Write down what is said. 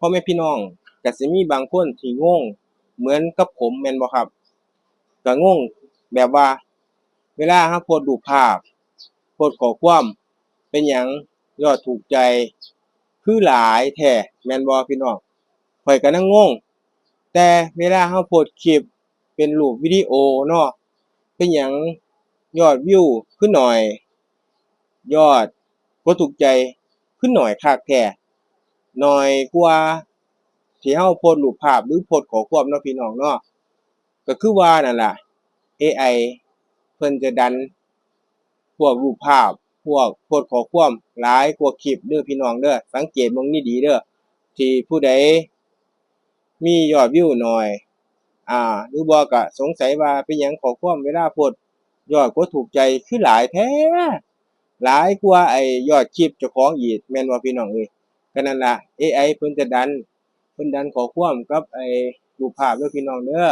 อแม่พี่น้องก็สิมีบางคนที่งงเหมือนกับผมแม่นบ่ครับก็งงแบบว่าเวลาเราโพสต์รูปภาพโพสต์ข้อความเป็นหยังยอดถูกใจคือหลายแท้แม่นบ่พี่น้องข้อยก็นั่งงงแต่เวลาเราโพสต์คลิปเป็นรูปวิดีโอเนาะเป็นหยังยอดวิวคือน้อยยอดกดถูกใจคือน้อยคักแท้น้อยกว่าที่เราโพสต์รูปภาพหรือโพสต์ข้อความเนาะพี่น้องเนาะก็คือว่านั่นล่ะ AI เพิ่นจะดันพวกรูปภาพพวกโพสต์ข้อความหลายกว่าคลิปเด้อพี่น้องเด้อสังเกตเบิ่งดีๆเด้อที่ผู้ใดมียอดวิวน้อยหรือบ่ก็สงสัยว่าเป็นหยังข้อความเวลาโพสต์ยอดกดถูกใจคือหลายแท้หลายกว่าไอ้ยอดคลิปเจ้าของอีกแม่นบ่พี่น้องเอ้ยก็นั่นล่ะ AI เพิ่นจะดันข้อความกับไอ้รูปภาพเด้อพี่น้องเด้อ